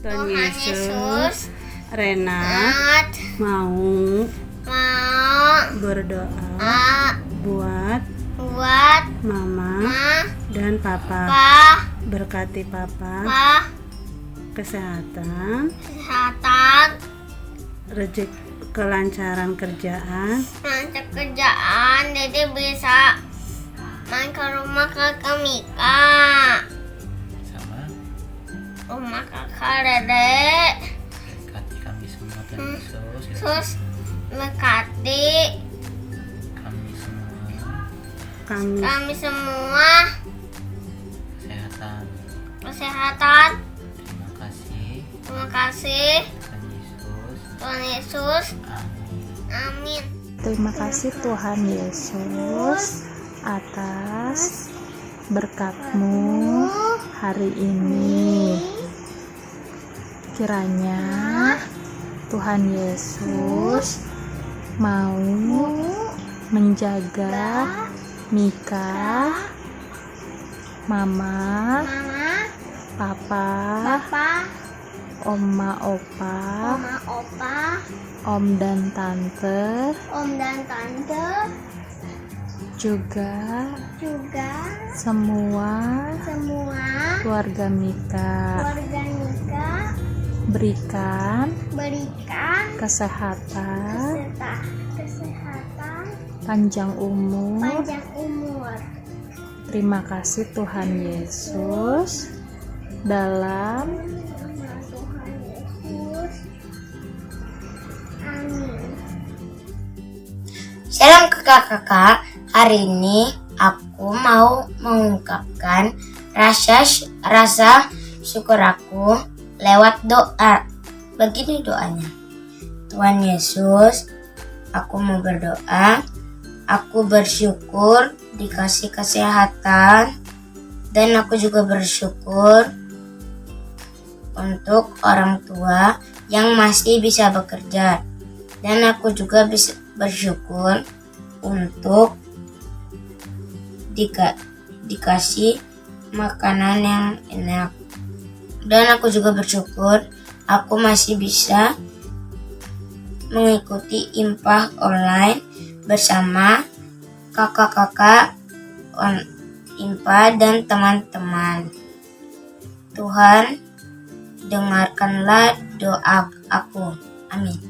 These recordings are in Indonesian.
Tuhan Yesus, Rena mau berdoa buat Mama dan Papa. Berkati Papa kesehatan, rezeki, kelancaran kerjaan, jadi bisa main ke rumah kakak Mika, sama rumah kakak Dedek. berkati kami semua Tuhan Yesus. Terus berkati kami semua kami semua kesehatan. Terima kasih Terima kasih Tuhan Yesus. Tuhan Yesus. Amin. Amin. Terima kasih Tuhan Yesus atas berkat-Mu hari ini. Kiranya Tuhan Yesus mau menjaga Mika, Mama, Papa, Oma, Opa, Om dan Tante, juga semua keluarga Mika. Berikan kesehatan, panjang umur. Terima kasih Tuhan Yesus. Dalam Shalom kakak-kakak, hari ini aku mau mengungkapkan rasa syukur aku lewat doa. Begini doanya. Tuhan Yesus, aku mau berdoa. Aku bersyukur dikasih kesehatan, dan aku juga bersyukur untuk orang tua yang masih bisa bekerja. Dan aku juga bisa bersyukur untuk dikasih makanan yang enak. Dan aku juga bersyukur aku masih bisa mengikuti impah online bersama kakak-kakak impah dan teman-teman. Tuhan, dengarkanlah doa aku. Amin.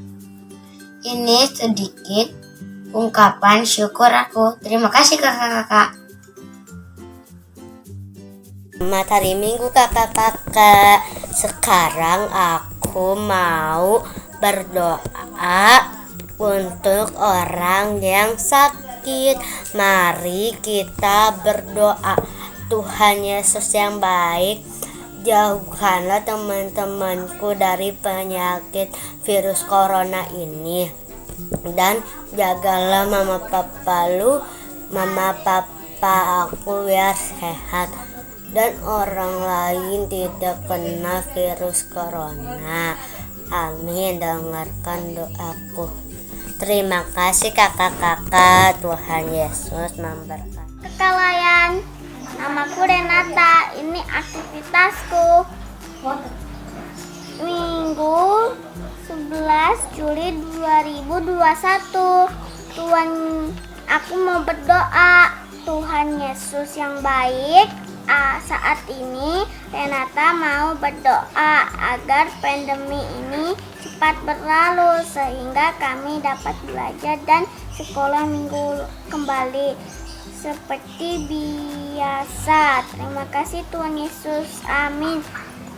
Ini sedikit ungkapan syukur aku. Terima kasih kakak-kakak. Selamat hari Minggu kakak-kakak. Sekarang aku mau berdoa untuk orang yang sakit. Mari kita berdoa. Tuhan Yesus yang baik, jauhkanlah teman-temanku dari penyakit virus corona ini, dan jagalah mama papa aku biar sehat dan orang lain tidak kena virus corona. Amin. Dengarkan doaku. Terima kasih kakak-kakak. Tuhan Yesus memberkati. Kekalayan. Namaku Renata. Ini aktivitasku. Minggu 11 Juli 2021. Aku mau berdoa. Tuhan Yesus yang baik, saat ini Renata mau berdoa agar pandemi ini cepat berlalu sehingga kami dapat belajar dan sekolah minggu kembali seperti biasa. Terima kasih Tuhan Yesus. Amin.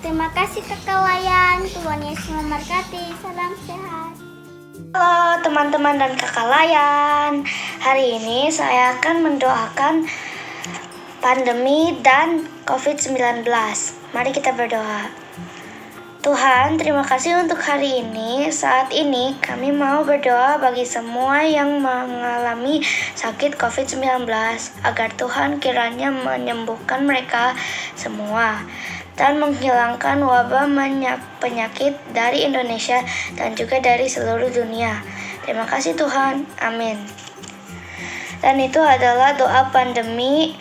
Terima kasih kakak Layan. Tuhan Yesus memberkati. Salam sehat. Halo teman-teman dan kakak Layan. Hari ini saya akan mendoakan pandemi dan COVID-19. Mari kita berdoa. Tuhan, terima kasih untuk hari ini. Saat ini kami mau berdoa bagi semua yang mengalami sakit COVID-19 agar Tuhan kiranya menyembuhkan mereka semua dan menghilangkan wabah penyakit dari Indonesia dan juga dari seluruh dunia. Terima kasih Tuhan. Amin. Dan itu adalah doa pandemi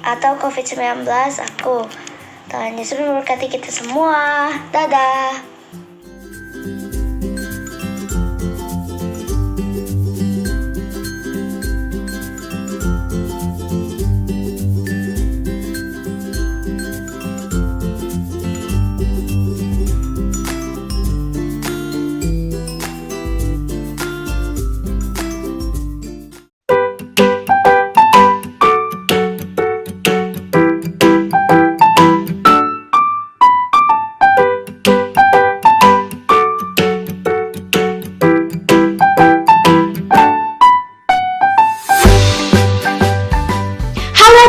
atau COVID-19 aku. Tuhan Yesus memberkati kita semua. Dadah.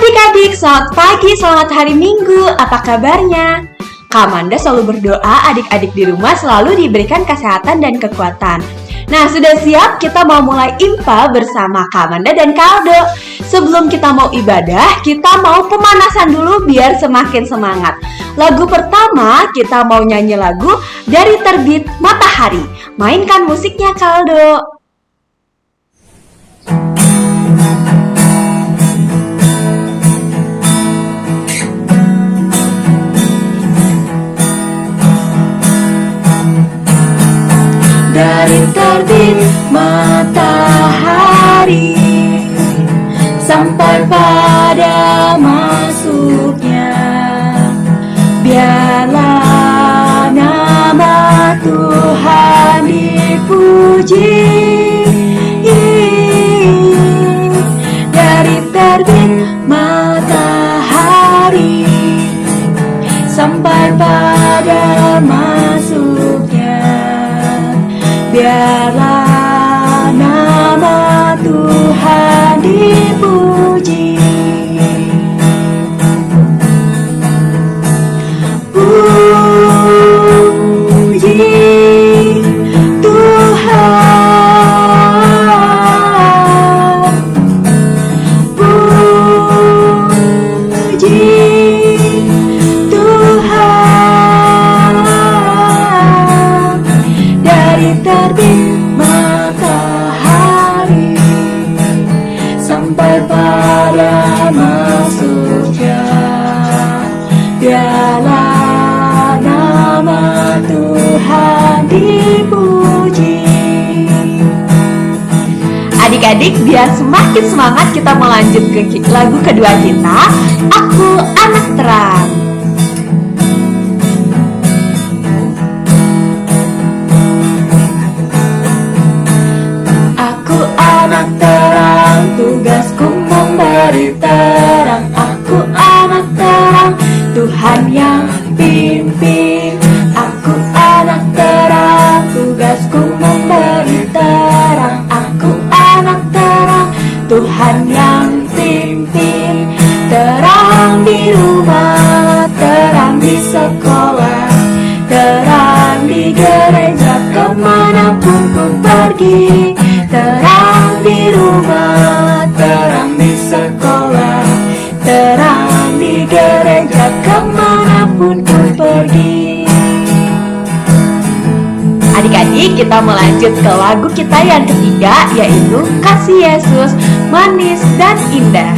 Adik-adik, selamat pagi, selamat hari Minggu. Apa kabarnya? Kak Amanda selalu berdoa adik-adik di rumah selalu diberikan kesehatan dan kekuatan. Nah, sudah siap? Kita mau mulai IMPA bersama Kak Amanda dan Kak Aldo. Sebelum kita mau ibadah, kita mau pemanasan dulu biar semakin semangat. Lagu pertama, kita mau nyanyi lagu Dari Terbit Matahari. Mainkan musiknya, Kak Aldo. Dari terbit matahari sampai pada masuknya, biarlah nama Tuhan dipuji. Dari terbit matahari sampai pada masuknya, biarlah nama Tuhan dipuji. Puji Tuhan, puji Tuhan. Dari terbit matahari sampai pada masuknya, biarlah nama Tuhan dipuji. Adik-adik, biar semakin semangat kita melanjut ke lagu kedua kita, Aku Anak Terang. Aku anak terang, tugasku memberi terang. Aku anak terang, Tuhan yang pimpin. Aku anak terang, tugasku memberi terang. Aku anak terang, Tuhan yang pimpin. Terang di rumah, terang di sekolah, terang di gereja, kemanapun ku pergi. Terang di rumah, terang di sekolah, terang di gereja, kemanapun ku pergi. Adik-adik, kita melanjut ke lagu kita yang ketiga, yaitu Kasih Yesus Manis dan Indah.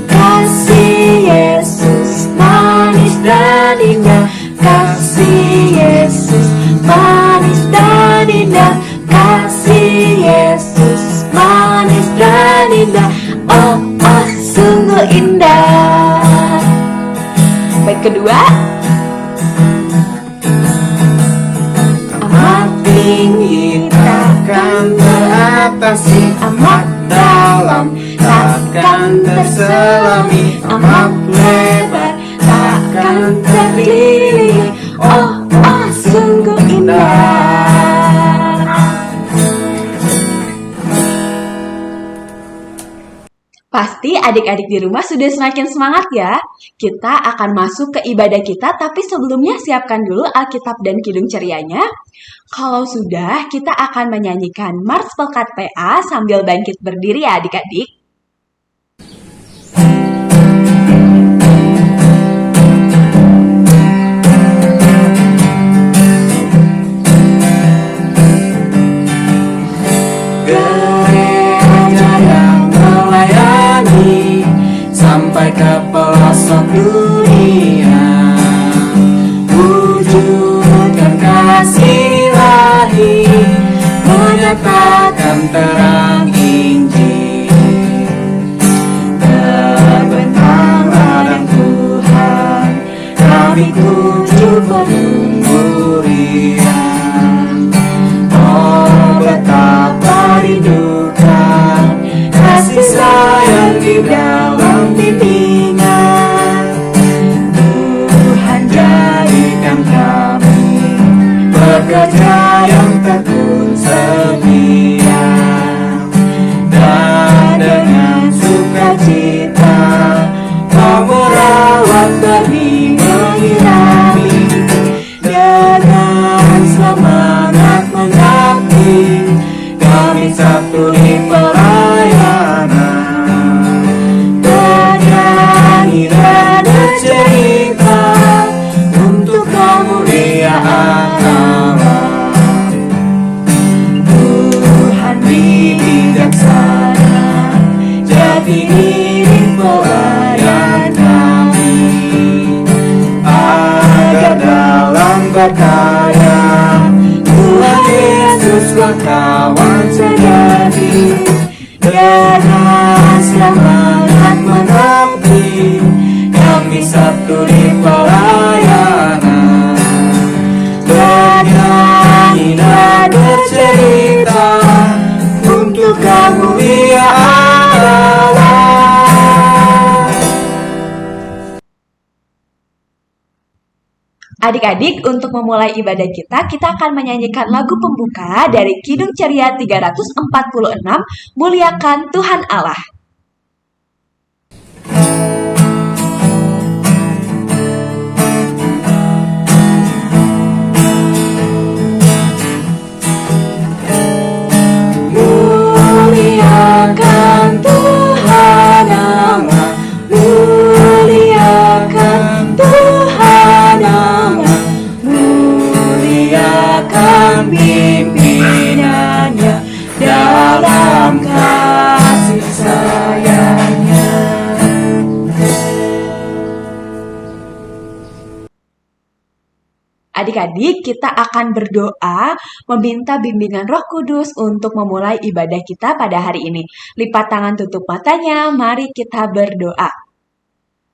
Kasih Yesus manis dan indah, kasih Yesus manis dan indah, kasih Yesus manis dan indah. Oh, oh, sungguh indah. Baik, kedua. Amat tinggi takkan teratasi, amat dalam takkan terselami, amat lebar takkan terlili. Oh, oh, sungguh indah. Pasti adik-adik di rumah sudah semakin semangat ya. Kita akan masuk ke ibadah kita, tapi sebelumnya siapkan dulu Alkitab dan Kidung Cerianya. Kalau sudah, kita akan menyanyikan Mars Pelkat PA sambil bangkit berdiri ya adik-adik. ke pelosok dunia, wujudkan kasih ilahi, menyatakan terang Injil. Terbentanglah dan Tuhan, kami tuju penuh riang. Oh, betapa rindukan kasih sayang di dalam bimbingan. Tuhan jadikan kami pekerja yang tekun setia, dan dengan sukacita Kau merawat benih menyirami, dengan semangat mengabdi kami santuni pelayanan. Bernyanyi dan bercerita untuk kemuliaan Allah. Tuhan bijaksana, jati diri pelayan kami, agar dalam berkarya Tuhan Yesuslah kawan sejati. Dengan semangat mengabdi kami satu di pelayanan. Bernyanyi dan bercerita untuk kemuliaan Allah. Adik-adik, untuk memulai ibadah kita akan menyanyikan lagu pembuka dari Kidung Ceria 346, Muliakan Tuhan Allah. Muliakan Tuhan Allah, muliakan Tuhan Allah, muliakan pimpinannya dalam kasih sayangnya. Adik-adik, kita akan berdoa meminta bimbingan Roh Kudus untuk memulai ibadah kita pada hari ini. Lipat tangan, tutup matanya, mari kita berdoa.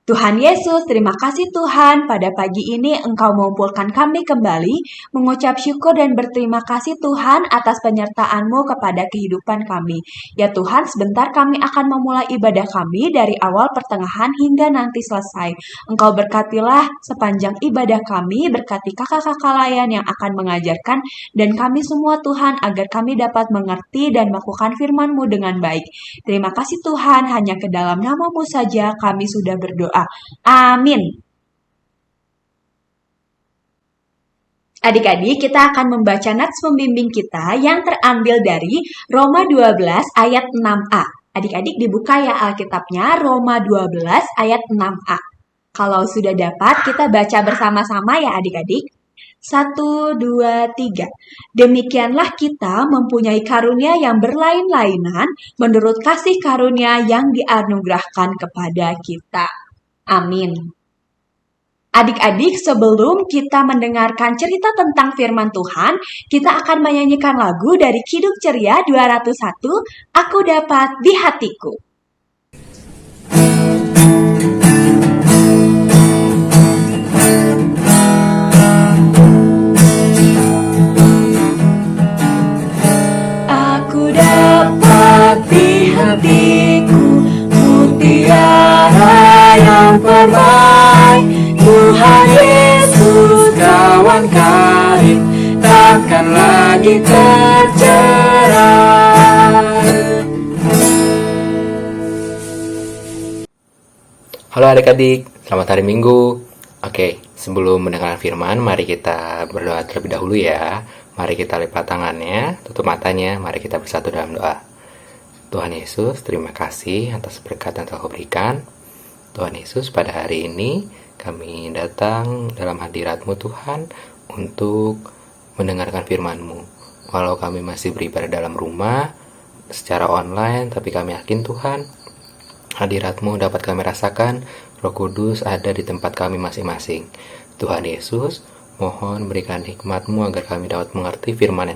Tuhan Yesus, terima kasih Tuhan, pada pagi ini Engkau mengumpulkan kami kembali, mengucap syukur dan berterima kasih Tuhan atas penyertaan-Mu kepada kehidupan kami. Ya Tuhan, sebentar kami akan memulai ibadah kami dari awal, pertengahan, hingga nanti selesai. Engkau berkatilah sepanjang ibadah kami, berkati kakak-kakak layan yang akan mengajarkan, dan kami semua Tuhan, agar kami dapat mengerti dan melakukan firman-Mu dengan baik. Terima kasih Tuhan, hanya ke dalam nama-Mu saja kami sudah berdoa. Amin. Adik-adik, kita akan membaca nats pembimbing kita yang terambil dari Roma 12 ayat 6a. Adik-adik dibuka ya Alkitabnya, Roma 12 ayat 6a. Kalau sudah dapat, kita baca bersama-sama ya adik-adik. 1, 2, 3. Demikianlah kita mempunyai karunia yang berlain-lainan menurut kasih karunia yang dianugerahkan kepada kita. Amin. Adik-adik, sebelum kita mendengarkan cerita tentang firman Tuhan, kita akan menyanyikan lagu dari Kidung Ceria 201, Aku Dapat di Hatiku. Aku dapat di hatiku mutiara yang permai, Tuhan Yesus kawan karib, takkan lagi tercerai. Halo adik-adik, selamat hari Minggu. Oke, sebelum mendengarkan firman, mari kita berdoa terlebih dahulu ya. Mari kita lipat tangannya, tutup matanya, mari kita bersatu dalam doa. Tuhan Yesus, terima kasih atas berkat yang Kau berikan. Tuhan Yesus, pada hari ini kami datang dalam hadirat-Mu Tuhan untuk mendengarkan firman-Mu. Walau kami masih beribadah dalam rumah, secara online, tapi kami yakin Tuhan, hadirat-Mu dapat kami rasakan, Roh Kudus ada di tempat kami masing-masing. Tuhan Yesus, mohon berikan hikmat-Mu agar kami dapat mengerti firman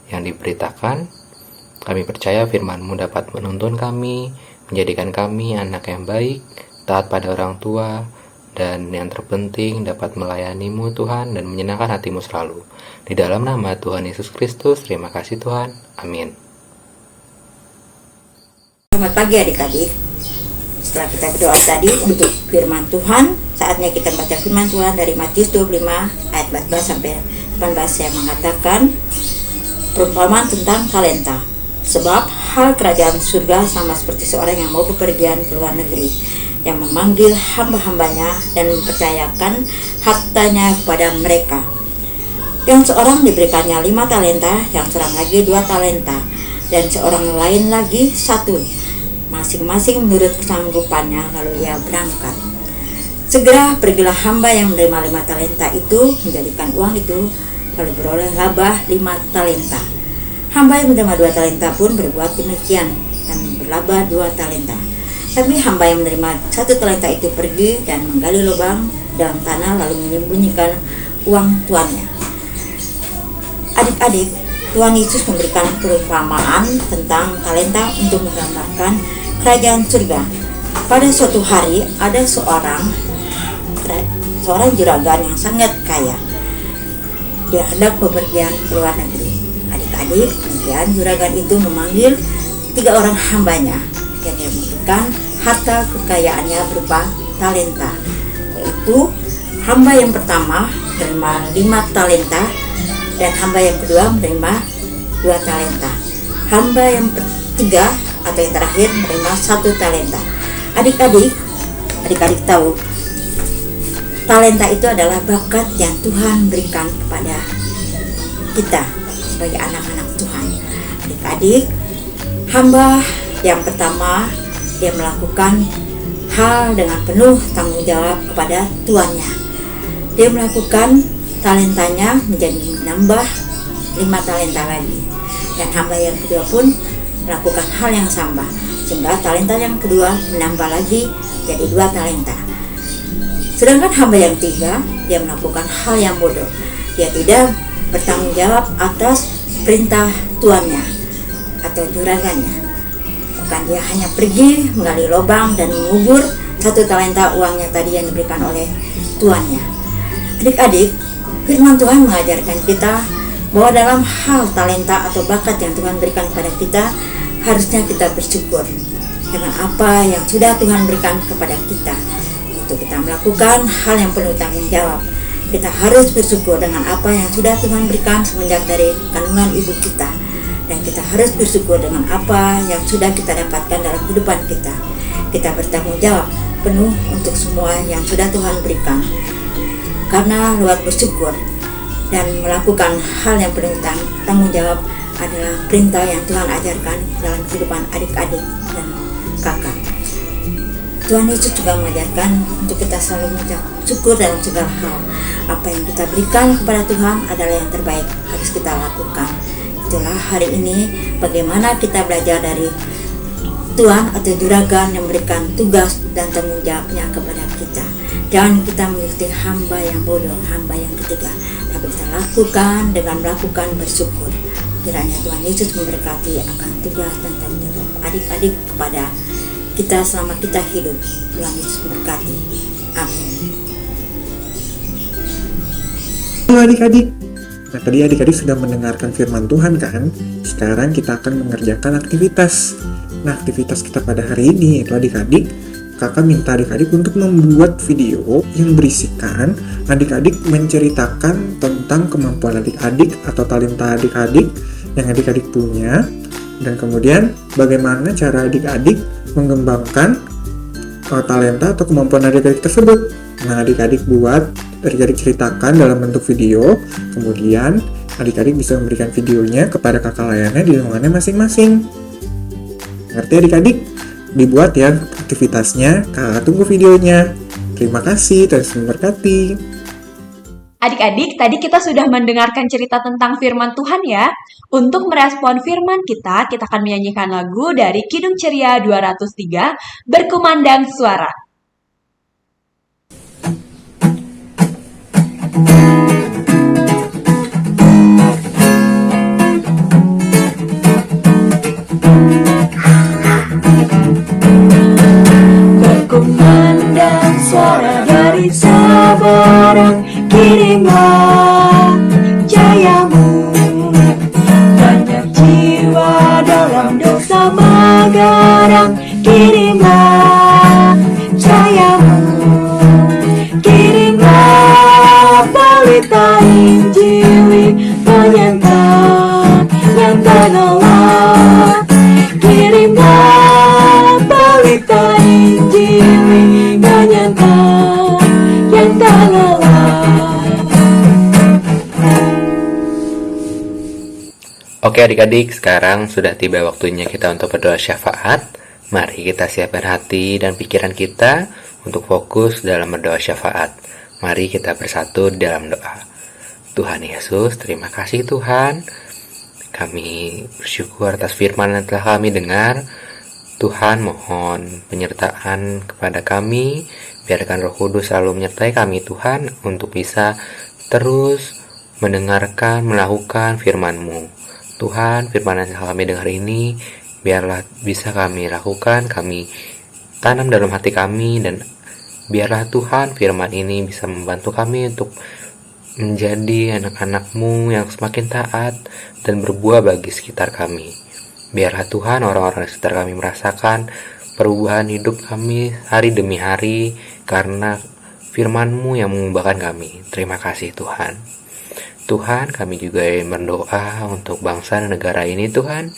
yang diberitakan. Kami percaya firman-Mu dapat menuntun kami, menjadikan kami anak yang baik, taat pada orang tua, dan yang terpenting dapat melayani-Mu Tuhan dan menyenangkan hati-Mu selalu. Di dalam nama Tuhan Yesus Kristus, terima kasih Tuhan. Amin. Selamat pagi adik-adik. Setelah kita berdoa tadi untuk firman Tuhan, saatnya kita baca firman Tuhan dari Matius 25 ayat 14 sampai 18 yang mengatakan perumpamaan tentang talenta. Sebab hal kerajaan surga sama seperti seorang yang mau bepergian ke luar negeri, yang memanggil hamba-hambanya dan mempercayakan hartanya kepada mereka. Yang seorang diberikannya 5 talenta, yang seorang lagi 2 talenta, dan seorang lain lagi 1. Masing-masing menurut kesanggupannya, lalu ia berangkat. Segera pergilah hamba yang menerima 5 talenta itu, menjadikan uang itu, lalu beroleh laba 5 talenta. Hamba yang menerima 2 talenta pun berbuat demikian, dan berlaba 2 talenta. Tapi hamba yang menerima 1 talenta itu pergi dan menggali lubang dalam tanah, lalu menyembunyikan uang tuannya. Adik-adik, Tuhan Yesus memberikan perumpamaan tentang talenta untuk menggambarkan kerajaan surga. Pada suatu hari ada seorang juragan yang sangat kaya. Dia hendak bepergian ke luar negeri. Adik-adik, kemudian juragan itu memanggil 3 orang hambanya yang dia memberikan harta kekayaannya berupa talenta. Yaitu hamba yang pertama menerima 5 talenta dan hamba yang kedua menerima 2 talenta. Hamba yang ketiga atau yang terakhir menerima 1 talenta. Adik-adik tahu talenta itu adalah bakat yang Tuhan berikan kepada kita sebagai anak-anak Tuhan. Adik-adik, hamba yang pertama dia melakukan hal dengan penuh tanggung jawab kepada tuannya. Dia melakukan talentanya menjadi menambah 5 talenta lagi. Dan hamba yang kedua pun melakukan hal yang sama, sehingga talenta yang kedua menambah lagi jadi 2 talenta. Sedangkan hamba yang ketiga, dia melakukan hal yang bodoh. Dia tidak bertanggung jawab atas perintah tuannya atau juragannya. Bahkan dia hanya pergi menggali lubang dan mengubur 1 talenta uangnya tadi yang diberikan oleh tuannya. Adik-adik, firman Tuhan mengajarkan kita bahwa dalam hal talenta atau bakat yang Tuhan berikan kepada kita, harusnya kita bersyukur dengan apa yang sudah Tuhan berikan kepada kita. Itu kita melakukan hal yang penuh tanggung jawab. Kita harus bersyukur dengan apa yang sudah Tuhan berikan semenjak dari kandungan ibu kita. Dan kita harus bersyukur dengan apa yang sudah kita dapatkan dalam kehidupan kita. Kita bertanggung jawab penuh untuk semua yang sudah Tuhan berikan. Karena lewat bersyukur dan melakukan hal yang penuh tanggung jawab adalah perintah yang Tuhan ajarkan dalam kehidupan adik-adik dan kakak. Tuhan Yesus juga mengajarkan untuk kita selalu mengucap syukur dalam segala hal. Apa yang kita berikan kepada Tuhan adalah yang terbaik, harus kita lakukan. Itulah hari ini bagaimana kita belajar dari Tuhan atau juragan yang memberikan tugas dan tanggung jawabnya kepada kita. Jangan kita mengikuti hamba yang bodoh, hamba yang ketiga, tapi kita lakukan dengan melakukan bersyukur. Kiranya Tuhan Yesus memberkati akan tugas dan tanggung jawab adik-adik kepada kita selama kita hidup. Tuhan Yesus memberkati. Amin. Halo adik-adik. Nah, tadi adik-adik sudah mendengarkan firman Tuhan kan? Sekarang kita akan mengerjakan aktivitas. Nah, aktivitas kita pada hari ini yaitu adik-adik, kakak minta adik-adik untuk membuat video yang berisikan adik-adik menceritakan tentang kemampuan adik-adik atau talenta adik-adik yang adik-adik punya, dan kemudian bagaimana cara adik-adik mengembangkan talenta atau kemampuan adik-adik tersebut. Nah, adik-adik buat, adik-adik ceritakan dalam bentuk video, kemudian adik-adik bisa memberikan videonya kepada kakak layannya di ruangannya masing-masing. Ngerti adik-adik? Dibuat ya aktivitasnya, kakak tunggu videonya. Terima kasih, Tuhan Yesus memberkati. Adik-adik, tadi kita sudah mendengarkan cerita tentang firman Tuhan ya. Untuk merespon firman kita akan menyanyikan lagu dari Kidung Ceria 203, Berkumandang Suara. Berkumandang suara dari Sabarang, kirimlah jayamu. Banyak jiwa dalam dosa Magarang, kirimlah jayamu. Kirimlah pelita Injili, penyantang yang ternolak. Kirimlah pelita Injili, penyantang yang ternolak. Oke adik-adik, sekarang sudah tiba waktunya kita untuk berdoa syafaat. Mari kita siapkan hati dan pikiran kita untuk fokus dalam berdoa syafaat. Mari kita bersatu di dalam doa. Tuhan Yesus, terima kasih Tuhan. Kami bersyukur atas firman yang telah kami dengar. Tuhan mohon penyertaan kepada kami. Biarkan Roh Kudus selalu menyertai kami Tuhan untuk bisa terus mendengarkan, melakukan firman-Mu. Tuhan, firman yang telah kami dengar ini biarlah bisa kami lakukan, kami tanam dalam hati kami, dan biarlah Tuhan firman ini bisa membantu kami untuk menjadi anak-anak-Mu yang semakin taat dan berbuah bagi sekitar kami. Biarlah Tuhan orang-orang di sekitar kami merasakan perubahan hidup kami hari demi hari karena firman-Mu yang mengubahkan kami. Terima kasih Tuhan. Tuhan, kami juga berdoa untuk bangsa dan negara ini Tuhan.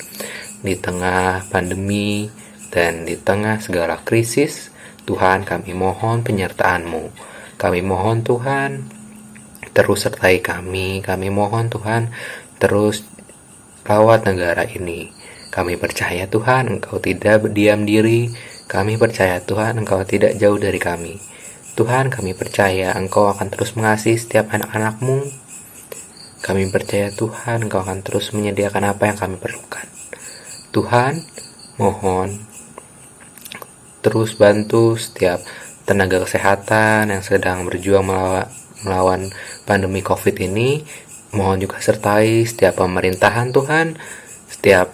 Di tengah pandemi dan di tengah segala krisis, Tuhan kami mohon penyertaan-Mu. Kami mohon Tuhan terus sertai kami. Kami mohon Tuhan terus rawat negara ini. Kami percaya Tuhan Engkau tidak berdiam diri. Kami percaya Tuhan Engkau tidak jauh dari kami. Tuhan kami percaya Engkau akan terus mengasihi setiap anak-anak-Mu. Kami percaya Tuhan Engkau akan terus menyediakan apa yang kami perlukan. Tuhan, mohon terus bantu setiap tenaga kesehatan yang sedang berjuang melawan pandemi COVID ini. Mohon juga sertai setiap pemerintahan Tuhan, setiap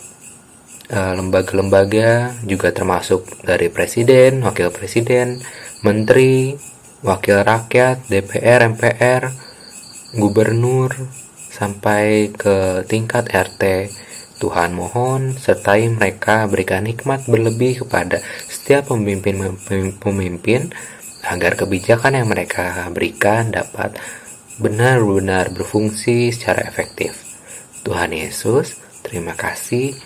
lembaga-lembaga, juga termasuk dari presiden, wakil presiden, menteri, wakil rakyat, DPR, MPR, gubernur, sampai ke tingkat RT. Tuhan mohon sertai mereka, berikan hikmat berlebih kepada setiap pemimpin agar kebijakan yang mereka berikan dapat benar-benar berfungsi secara efektif. Tuhan Yesus, terima kasih.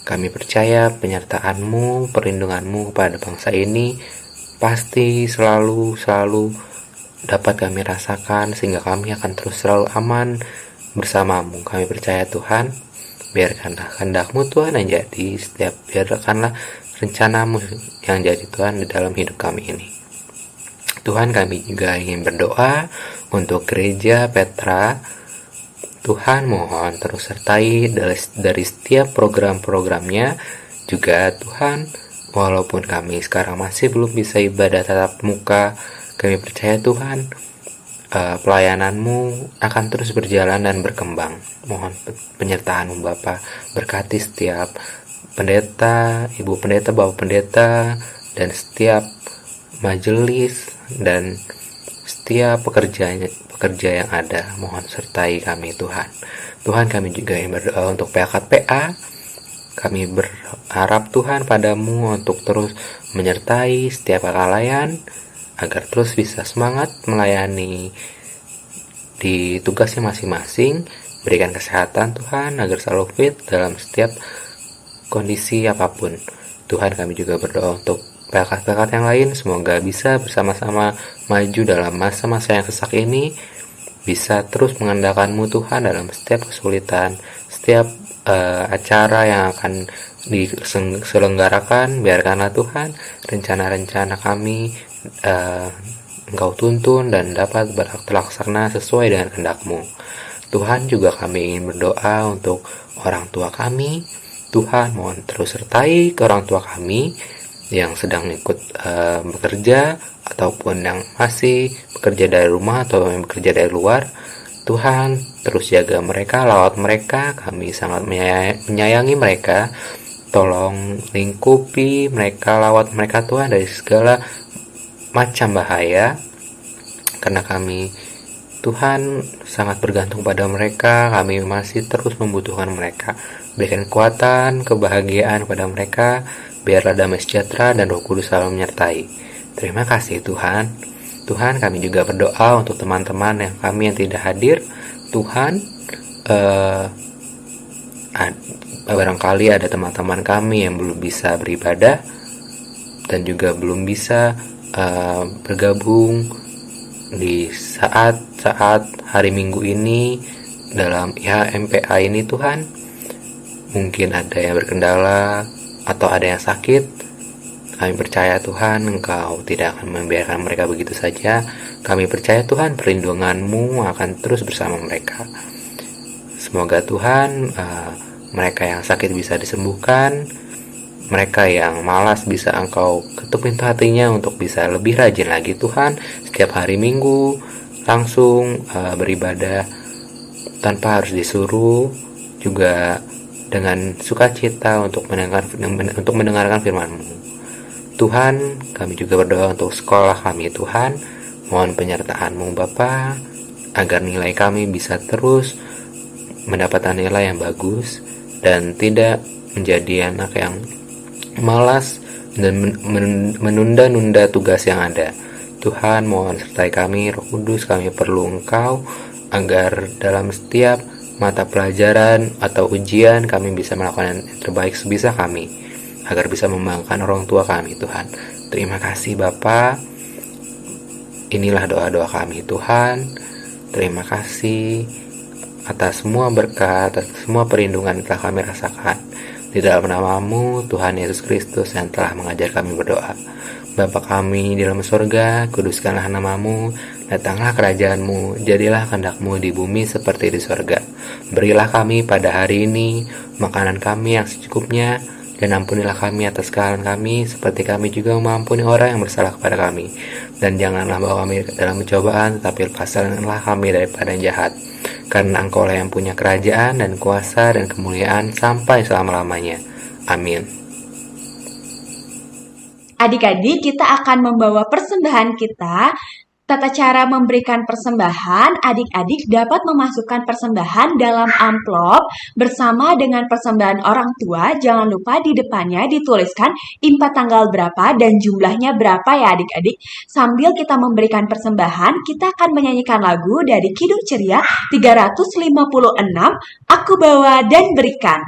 Kami percaya penyertaan-Mu, perlindungan-Mu kepada bangsa ini pasti selalu dapat kami rasakan, sehingga kami akan terus selalu aman bersama-Mu. Kami percaya Tuhan, biarkanlah kehendak-Mu Tuhan yang jadi, biarkanlah rencana-Mu yang jadi Tuhan di dalam hidup kami ini. Tuhan, kami juga ingin berdoa untuk gereja Petra. Tuhan mohon terus sertai dari setiap program-programnya. Juga Tuhan, walaupun kami sekarang masih belum bisa ibadah tatap muka, kami percaya Tuhan pelayanan-Mu akan terus berjalan dan berkembang. Mohon penyertaan-Mu Bapa, berkati setiap pendeta, ibu pendeta, bapak pendeta, dan setiap majelis dan setiap pekerja yang ada. Mohon sertai kami Tuhan. Tuhan, kami juga yang berdoa untuk PKPA. Kami berharap Tuhan padamu untuk terus menyertai setiap kelalaian, agar terus bisa semangat melayani di tugasnya masing-masing. Berikan kesehatan Tuhan agar selalu fit dalam setiap kondisi apapun. Tuhan, kami juga berdoa untuk bakat-bakat yang lain, semoga bisa bersama-sama maju dalam masa-masa yang sesak ini, bisa terus mengandalkan-Mu Tuhan dalam setiap kesulitan, setiap acara yang akan diselenggarakan. Biarkanlah Tuhan rencana-rencana kami Engkau tuntun dan dapat terlaksana sesuai dengan kehendak-Mu. Tuhan, juga kami ingin berdoa untuk orang tua kami. Tuhan, mohon terus sertai ke orang tua kami yang sedang ikut bekerja ataupun yang masih bekerja dari rumah atau yang bekerja dari luar. Tuhan, terus jaga mereka, lawat mereka. Kami sangat menyayangi mereka. Tolong lingkupi mereka, lawat mereka Tuhan dari segala macam bahaya. Karena kami, Tuhan, sangat bergantung pada mereka. Kami masih terus membutuhkan mereka. Berikan kekuatan, kebahagiaan pada mereka. Biarlah damai sejahtera dan Roh Kudus selalu menyertai. Terima kasih Tuhan. Tuhan, kami juga berdoa untuk teman-teman yang tidak hadir. Tuhan, barangkali ada teman-teman kami yang belum bisa beribadah dan juga belum bisa bergabung di saat-saat hari Minggu ini dalam IHMPA ini. Tuhan, mungkin ada yang berkendala atau ada yang sakit. Kami percaya Tuhan, Engkau tidak akan membiarkan mereka begitu saja. Kami percaya Tuhan, perlindungan-Mu akan terus bersama mereka. Semoga Tuhan, mereka yang sakit bisa disembuhkan. Mereka yang malas bisa Engkau ketuk pintu hatinya untuk bisa lebih rajin lagi Tuhan. Setiap hari Minggu langsung beribadah tanpa harus disuruh, juga dengan sukacita untuk mendengarkan firman-Mu. Tuhan, kami juga berdoa untuk sekolah kami Tuhan. Mohon penyertaan-Mu Bapa, agar nilai kami bisa terus mendapatkan nilai yang bagus dan tidak menjadi anak yang malas dan menunda-nunda tugas yang ada. Tuhan, mohon sertai kami, Roh Kudus, kami perlu Engkau agar dalam setiap mata pelajaran atau ujian kami bisa melakukan yang terbaik sebisa kami, agar bisa membanggakan orang tua kami Tuhan. Terima kasih Bapa. Inilah doa-doa kami Tuhan. Terima kasih atas semua berkat, atas semua perlindungan yang telah kami rasakan. Di dalam nama-Mu Tuhan Yesus Kristus yang telah mengajar kami berdoa. Bapa kami di dalam surga, kuduskanlah nama-Mu, datanglah kerajaan-Mu, jadilah kehendak-Mu di bumi seperti di surga. Berilah kami pada hari ini makanan kami yang secukupnya, dan ampunilah kami atas kesalahan kami, seperti kami juga mengampuni orang yang bersalah kepada kami. Dan janganlah bawa kami dalam pencobaan, tetapi lepaskanlah kami daripada yang jahat. Karena Engkau-lah yang punya kerajaan dan kuasa dan kemuliaan sampai selama-lamanya. Amin. Adik-adik, kita akan membawa persembahan kita. Tata cara memberikan persembahan, adik-adik dapat memasukkan persembahan dalam amplop bersama dengan persembahan orang tua. Jangan lupa di depannya dituliskan impa tanggal berapa dan jumlahnya berapa ya adik-adik. Sambil kita memberikan persembahan, kita akan menyanyikan lagu dari Kidung Ceria 356, Aku Bawa dan Berikan.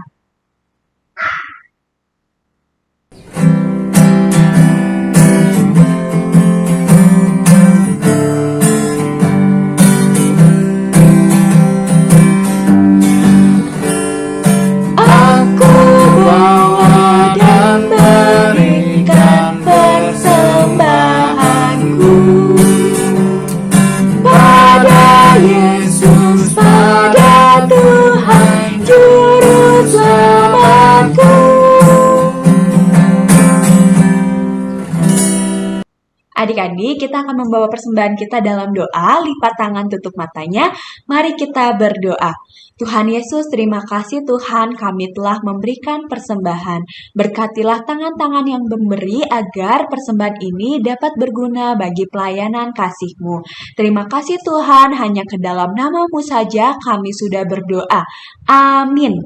Adik-adik, kita akan membawa persembahan kita dalam doa, lipat tangan, tutup matanya. Mari kita berdoa. Tuhan Yesus, terima kasih Tuhan, kami telah memberikan persembahan. Berkatilah tangan-tangan yang memberi agar persembahan ini dapat berguna bagi pelayanan kasih-Mu. Terima kasih Tuhan, hanya ke dalam nama-Mu saja kami sudah berdoa. Amin.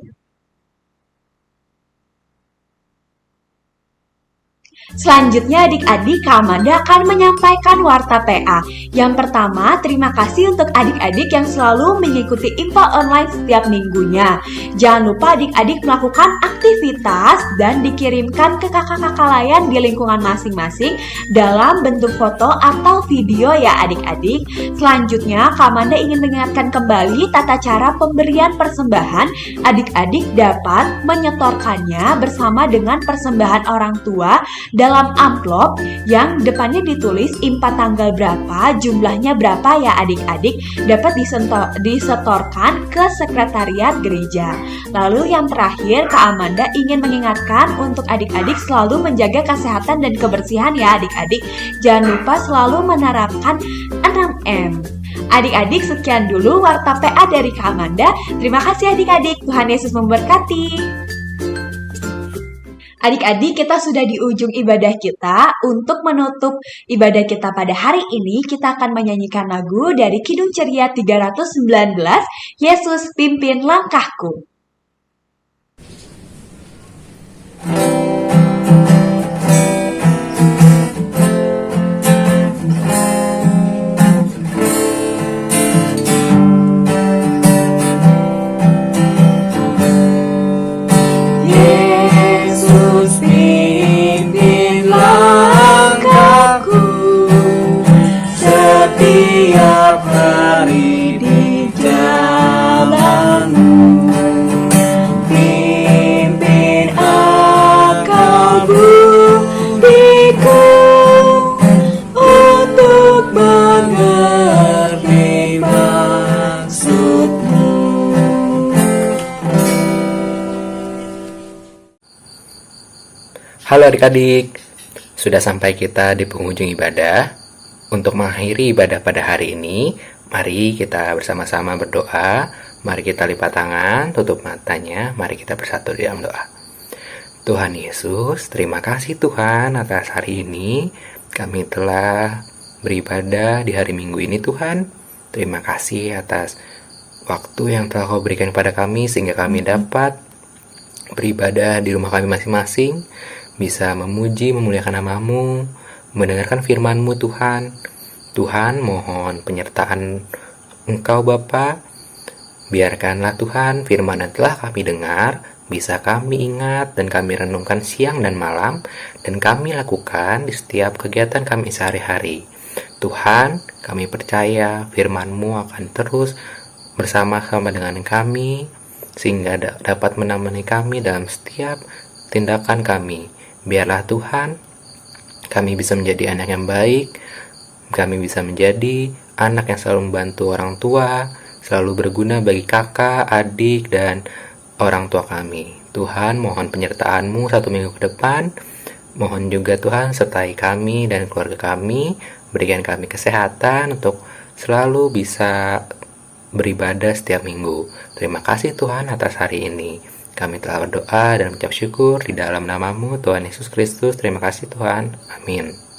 Selanjutnya adik-adik, Kak Amanda akan menyampaikan warta PA. Yang pertama, terima kasih untuk adik-adik yang selalu mengikuti info online setiap minggunya. Jangan lupa adik-adik melakukan aktivitas dan dikirimkan ke kakak-kakak layan di lingkungan masing-masing dalam bentuk foto atau video ya adik-adik. Selanjutnya, Kak Amanda ingin mengingatkan kembali tata cara pemberian persembahan. Adik-adik dapat menyetorkannya bersama dengan persembahan orang tua dalam amplop yang depannya ditulis IMPA tanggal berapa, jumlahnya berapa ya adik-adik, dapat disetorkan ke sekretariat gereja. Lalu yang terakhir, Kak Amanda ingin mengingatkan untuk adik-adik selalu menjaga kesehatan dan kebersihan ya adik-adik. Jangan lupa selalu menerapkan 6M. Adik-adik, sekian dulu warta PA dari Kak Amanda. Terima kasih adik-adik, Tuhan Yesus memberkati. Adik-adik, kita sudah di ujung ibadah kita. Untuk menutup ibadah kita pada hari ini, kita akan menyanyikan lagu dari Kidung Ceria 319, Yesus Pimpin Langkahku. Yesus pimpin langkahku setiap hari di jalanmu. Pimpin akal budiku untuk mengerti maksudmu. Halo adik-adik, sudah sampai kita di penghujung ibadah. Untuk mengakhiri ibadah pada hari ini, mari kita bersama-sama berdoa. Mari kita lipat tangan, tutup matanya, mari kita bersatu di dalam doa. Tuhan Yesus, terima kasih Tuhan atas hari ini. Kami telah beribadah di hari Minggu ini Tuhan. Terima kasih atas waktu yang telah Kau berikan kepada kami sehingga kami dapat beribadah di rumah kami masing-masing, bisa memuji, memuliakan nama-Mu, mendengarkan firman-Mu Tuhan. Tuhan, mohon penyertaan Engkau Bapa. Biarkanlah Tuhan firman yang telah kami dengar bisa kami ingat dan kami renungkan siang dan malam, dan kami lakukan di setiap kegiatan kami sehari-hari. Tuhan, kami percaya firman-Mu akan terus bersama-sama dengan kami, sehingga dapat menemani kami dalam setiap tindakan kami. Biarlah Tuhan, kami bisa menjadi anak yang baik, kami bisa menjadi anak yang selalu membantu orang tua, selalu berguna bagi kakak, adik, dan orang tua kami. Tuhan, mohon penyertaan-Mu 1 minggu ke depan. Mohon juga Tuhan, sertai kami dan keluarga kami, berikan kami kesehatan untuk selalu bisa beribadah setiap minggu. Terima kasih Tuhan atas hari ini. Kami telah berdoa dan mengucap syukur di dalam nama-Mu, Tuhan Yesus Kristus. Terima kasih Tuhan. Amin.